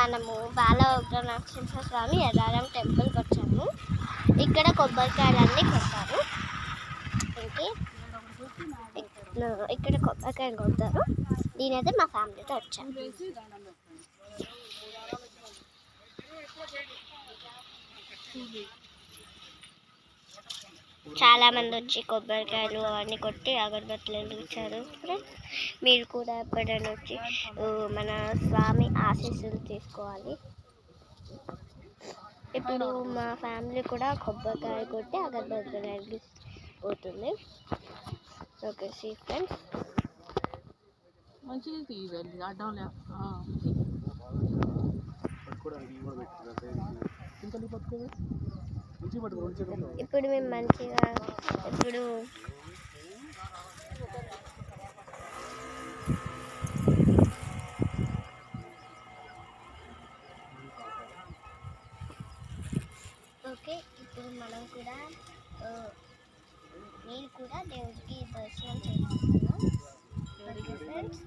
మనము బాల ఉగ్ర నరసింహస్వామి ఎర్రారం టెంపుల్కి వచ్చాము. ఇక్కడ కొబ్బరికాయలన్నీ కొడతారు. ఇక్కడ కొబ్బరికాయలు కొడతారు. నేనైతే మా ఫ్యామిలీతో వచ్చాను. చాలా మంది వచ్చి కొబ్బరికాయలు అవన్నీ కొట్టి అగరబత్తులు వెలిగించారు. మీరు కూడా ఎప్పుడైనా వచ్చి మన స్వామి ఆశీస్సులు తీసుకోవాలి. ఇప్పుడు మా ఫ్యామిలీ కూడా కొబ్బరికాయ కొట్టి అగరబత్తులు వెలిగిపోతుంది. Okay see friends. ఇప్పుడు మేము మంచిగా ఇప్పుడు ఓకే ఇప్పుడు మనం కూడా నేను కూడా దేవుడికి దర్శనం చేసుకున్నాను. Okay friends.